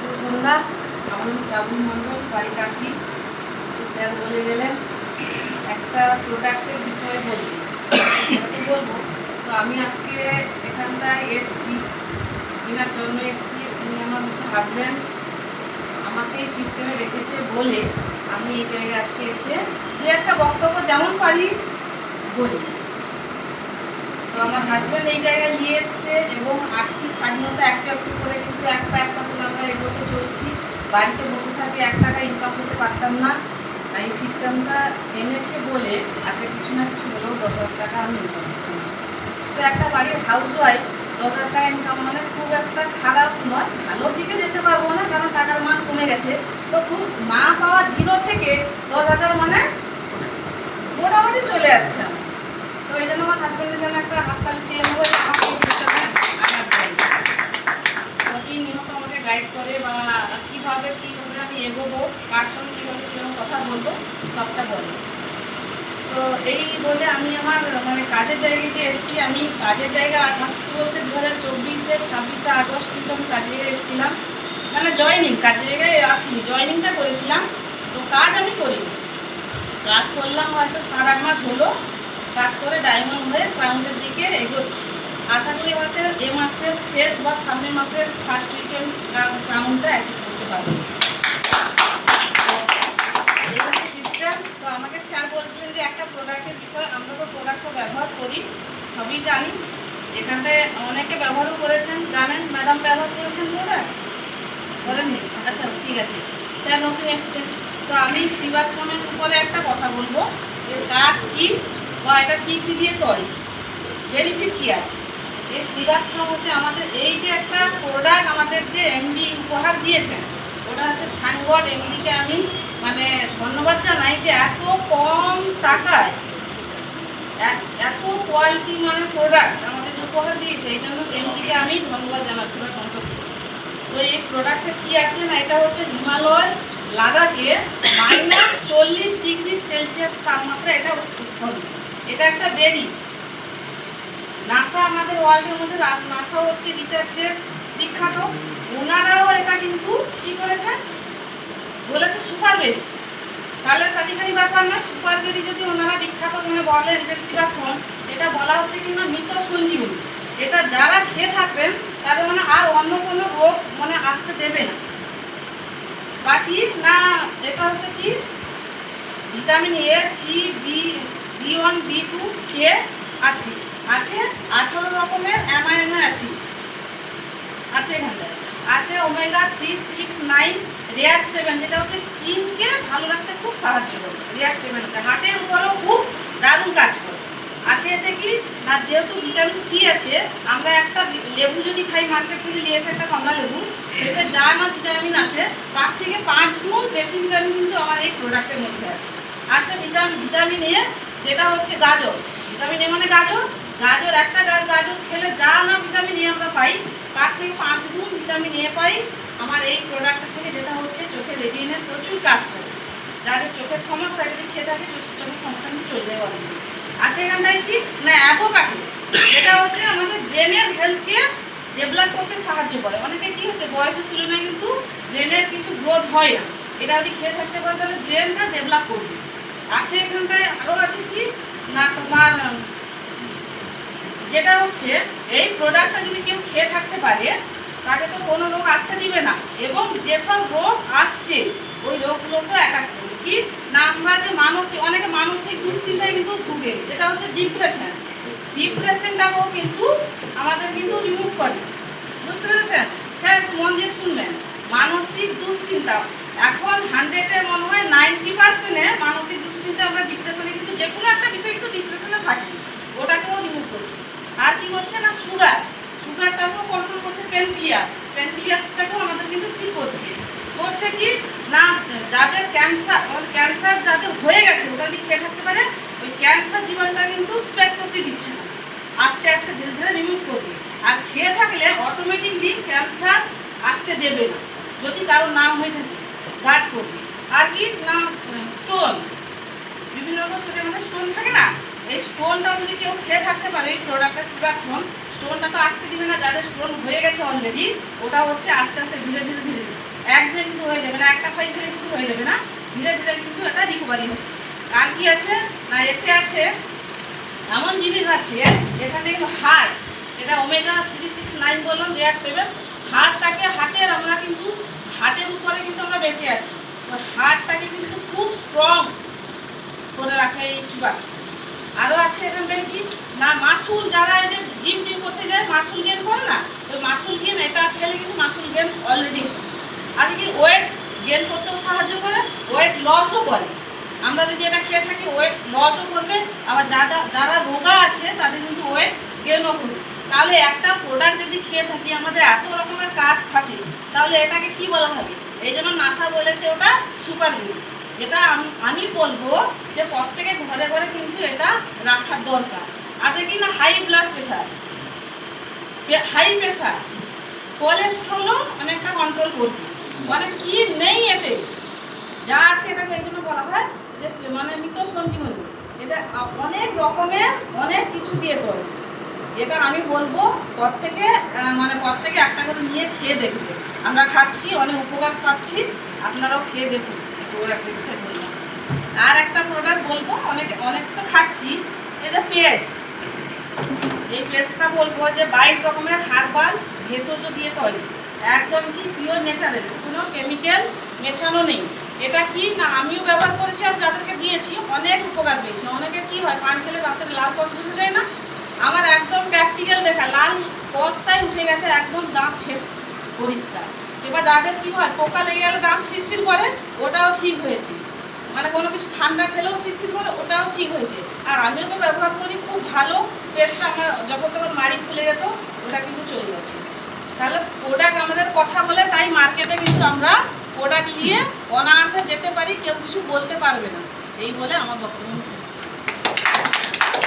শুভ সন্ধ্যা। আমার নাম শ্রাবণ মণ্ডল, বাড়ি কাঠি। স্যার বলে গেলেন একটা প্রোডাক্টের বিষয়ে বলতে, সেটা তো বলবো। তো আমি আজকে এখানটায় এসছি, যিনার জন্য এসছি উনি আমার হাজব্যান্ড। আমাকে এই সিস্টেমে রেখেছে বলে আমি এই জায়গায় আজকে এসে দু একটা বক্তব্য যেমন পারি বলি। তো আমার হাজব্যান্ড এই জায়গায় নিয়ে এসছে এবং আর্থিক স্বাধীনতা একটু একটু করে কিন্তু এক পা করে আমরা এগোতে চলছি। বাড়িতে বসে থাকে 1 টাকা ইনকাম করতে পারতাম না, এই সিস্টেমটা এনেছে বলে আজকে কিছু না কিছু হলেও 10,000 টাকা আমি ইনকাম করতে পারছি। তো একটা বাড়ির হাউসওয়াইফ 10,000 টাকা ইনকাম মানে খুব একটা খারাপ নয়, ভালোর দিকে যেতে পারবো না কারণ টাকার মান কমে গেছে। তো খুব না পাওয়া 0 থেকে 10,000 মানে মোটামুটি চলে যাচ্ছে আমার। তো এই জন্য আমার হাজব্যান্ডের জন্য একটা হাততালি চেয়ে নেবো, আমাকে এই সিস্টেমে আনার জন্য। প্রতিনিয়ত আমাকে গাইড করে বা কীভাবে আমি এগোবো, কার সঙ্গে কীভাবে কথা বলবো সবটা বলে। তো এই বলে আমি আমার কাজের জায়গায় যে এসেছি, আমি কাজের জায়গায় আসছি বলতে 2024-এ 26শে আগস্ট কিন্তু আমি কাজের জায়গায় এসেছিলাম। জয়নিং, কাজের জায়গায় আসিনি, জয়নিংটা করেছিলাম। তো কাজ আমি করিনি, কাজ করলাম হয়তো 7-8 মাস হলো। কাজ করে ডায়মন্ড হয়ে ক্রাউনের দিকে এগোচ্ছি। আশা করি হয়তো এ মাসের শেষ বা সামনের মাসের ফার্স্ট উইকে আমি ক্রাউনটা অ্যাচিভ করতে পারবো। এই হচ্ছে সিস্টেম। তো আমাকে স্যার বলছিলেন যে একটা প্রোডাক্টের বিষয়ে, আমরা তো প্রোডাক্ট সব ব্যবহার করি, সবই জানি। এখানটায় অনেকে ব্যবহারও করেছেন, জানেন। ম্যাডাম ব্যবহার করেছেন প্রোডাক্ট? বলেননি? আচ্ছা ঠিক আছে, স্যার নতুন এসছেন। তো আমি শ্রীবাথ্রমের উপরে একটা কথা বলবো, এর কাজ কী বা এটা কী কী দিয়ে তৈরি, বেনিফিট কী আছে। এই শ্রীবাথ্রম হচ্ছে আমাদের এই যে একটা প্রোডাক্ট আমাদের যে এমডি উপহার দিয়েছেন, ওটা হচ্ছে থ্যাঙ্ক গড। এমডিকে আমি ধন্যবাদ জানাই যে এত কম টাকায় এত কোয়ালিটি প্রোডাক্ট আমাদের যে উপহার দিয়েছে, এই জন্য এমডিকে আমি ধন্যবাদ জানাচ্ছি আমার অন্তর থেকে। তো এই প্রোডাক্টটা কী আছে না, এটা হচ্ছে হিমালয় লাদাখে -40°C তাপমাত্রা এটা উৎপন্ন। এটা একটা বেরিট। নাসা, আমাদের ওয়ার্ল্ডের মধ্যে নাসা হচ্ছে রিসার্চের বিখ্যাত, ওনারাও এটা কিন্তু কী করেছে বলেছে সুপার বেরি। তাহলে চাটিখানি ব্যাপার নয়, সুপার বেরি যদি ওনারা বিখ্যাত বলেন যে শ্রীবাথ্রম, এটা বলা হচ্ছে কিংবা মৃত সঞ্জীবনী। এটা যারা খেয়ে থাকবেন তাদের আর অন্য কোনো রোগ আসতে দেবে না। বাকি না, এটা হচ্ছে কি vitamin A, C, B1, B2, K আছে 18 রকমের অ্যামাইনো অ্যাসিড আছে। এখানটায় আছে ওমেগা 3, 6, 9, রেয়ার 7, যেটা হচ্ছে স্কিনকে ভালো রাখতে খুব সাহায্য করে। রেয়ার 7 আছে, হার্টের উপরেও খুব দারুণ কাজ করে। আছে এতে কি না, যেহেতু ভিটামিন সি আছে, আমরা একটা লেবু যদি খাই, মার্কেট থেকে নিয়ে এসে একটা কমলা লেবু, সেটা যা না ভিটামিন আছে তার থেকে 5 গুণ বেশি ভিটামিন কিন্তু আমার এই প্রোডাক্টের মধ্যে আছে। আচ্ছা ভিটামিন এ, যেটা হচ্ছে গাজর। ভিটামিন এ মানে গাজর। একটা গাজর খেলে যা না ভিটামিন এ আমরা পাই, তার থেকে 5 গুণ ভিটামিন এ পাই আমার এই প্রোডাক্টের থেকে, যেটা হচ্ছে চোখের রেটিনার প্রচুর কাজ করে। যাদের চোখের সমস্যা, যদি খেয়ে থাকে চোখের সমস্যা কিন্তু চলে যাবে অলরেডি। আছে এখানটায় কি না অ্যাভোকাডো, যেটা হচ্ছে আমাদের ব্রেনের হেলথকে ডেভেলপ করতে সাহায্য করে। অনেকে কী হচ্ছে বয়সের তুলনায় কিন্তু ব্রেনের কিন্তু গ্রোথ হয় না, এটা যদি খেয়ে থাকতে পারে তাহলে ব্রেনটা ডেভেলপ করবে। আছে এখানটায় আরও আছে কি না তোমার, যেটা হচ্ছে এই প্রোডাক্টটা যদি কেউ খেয়ে থাকতে পারে তাকে তো কোনো রোগ আসতে দিবে না, এবং যেসব রোগ আসছে ওই রোগগুলোকে অ্যাটাক করবে। কি না, আমরা যে অনেকে মানসিক দুশ্চিন্তায় কিন্তু ভুগে, যেটা হচ্ছে ডিপ্রেশনটাকেও কিন্তু আমাদের কিন্তু রিমুভ করে। বুঝতে পেরেছেন স্যার? মন দিয়ে শুনবেন। মানসিক দুশ্চিন্তা এখন 100-এ মনে হয় 90% মানসিক দুশ্চিন্তা, আমরা ডিপ্রেশনে কিন্তু যে কোনো একটা বিষয় কিন্তু ডিপ্রেশনে থাকি, ওটাকেও রিমুভ করছে। আর কি করছে না, সুগারটাকেও কন্ট্রোল করছে। প্যানক্রিয়াসটাকেও আমাদের কিন্তু ঠিক করছে কি না, যাদের ক্যান্সার যাদের হয়ে গেছে, ওটা যদি খেয়ে থাকতে পারে ওই ক্যান্সার জীবনটা কিন্তু স্প্রেড করতে দিচ্ছে না, আস্তে আস্তে ধীরে ধীরে রিমুভ করবে। আর খেয়ে থাকলে অটোমেটিকলি ক্যান্সার আসতে দেবে না, যদি কারো নাম হয়ে থাকে গার্ড করবে। আর কি না, স্টোন, বিভিন্ন রকম শরীরের মধ্যে স্টোন থাকে না, এই স্টোনটাও যদি কেউ খেয়ে থাকতে পারে এই প্রোডাক্টের শ্রীবাথ্রম, স্টোনটা তো আসতে দিবে না। যাদের স্টোন হয়ে গেছে অলরেডি, ওটা হচ্ছে আস্তে আস্তে ধীরে ধীরে একদিনে কিন্তু হয়ে যাবে না, একটা ফাইল খেলে কিন্তু হয়ে যাবে না, ধীরে ধীরে কিন্তু এটা রিকভারি হবে। আর কি আছে না, এতে আছে এমন জিনিস আছে এখানে কিন্তু হার্ট, এটা ওমেগা 369 বললাম, লেয়ার 7, হার্টটাকে হার্টের আমরা কিন্তু হার্টের উপরে কিন্তু আমরা বেঁচে আছি, তো হার্টটাকে কিন্তু খুব স্ট্রং করে রাখে এই সিবাট। আরও আছে এখান থেকে কি না, মাসুল, যারা এই যে জিম টিম করতে যায় মাসুল গেন করে না, ওই মাসুল গেন এটা খেলে কিন্তু মাসুল গেন অলরেডি আছে, কি ওয়েট গেন করতেও সাহায্য করে, ওয়েট লসও করে। আমরা যদি এটা খেয়ে থাকি ওয়েট লসও করবে, আবার যারা রোগা আছে তাদের কিন্তু ওয়েট গেনও করবে। তাহলে একটা প্রোডাক্ট যদি খেয়ে থাকি, আমাদের এত রকমের কাজ থাকে, তাহলে এটাকে কি বলা হবে? এই জন্য নাসা বলেছে ওটা সুপার ফুড। এটা আমি বলবো যে প্রত্যেকের ঘরে ঘরে কিন্তু এটা রাখার দরকার আছে। কি না, high blood pressure, high pressure, কোলেস্ট্রলও অনেকটা কন্ট্রোল করবে, মানে কি নেই এতে, যা আছে এটাকে এই জন্য বলা হয় যে মানে মৃত সঞ্জীবনী। এটা অনেক রকমের অনেক কিছু দিয়ে তৈরি। এটা আমি বলবো প্রত্যেকে প্রত্যেকে একটা করে নিয়ে খেয়ে দেখবে। আমরা খাচ্ছি, অনেক উপকার পাচ্ছি, আপনারাও খেয়ে দেখুন। বললাম আর একটা প্রোডাক্ট বলবো, অনেক তো খাচ্ছি, এই যে পেস্ট, এই পেস্টটা বলবো যে 22 রকমের হার্বাল ভেষজ দিয়ে তৈরি, একদম কি পিওর ন্যাচারাল, কোনো কেমিক্যাল মেশানো নেই। এটা কি না, আমিও ব্যবহার করেছি, আমি যাদেরকে দিয়েছি অনেক উপকার পেয়েছি। অনেকে কি হয়, পান খেলে রাতের লাল কষ বসে যায় না, আমার একদম প্র্যাকটিক্যাল দেখা, লাল কষটাই উঠে গেছে, একদম দাঁত ফেস পরিষ্কার। এবার যাদের কি হয়, পোকা লেগে গেলে দাঁত শিরশির করে, ওটাও ঠিক হয়েছে। মানে কোনো কিছু ঠান্ডা খেলেও শিরশির করে, ওটাও ঠিক হয়েছে। আর আমিও তো ব্যবহার করি, খুব ভালো পেস্টটা, আমার যখন তখন মাড়ি খুলে যেত, ওটা কিন্তু চলে গেছে। তাহলে প্রোডাক্ট আমাদের কথা বলে, তাই মার্কেটে কিন্তু আমরা প্রোডাক্ট নিয়ে অনায়াসে যেতে পারি, কেউ কিছু বলতে পারবে না। এই বলে আমার বক্তব্য শেষ।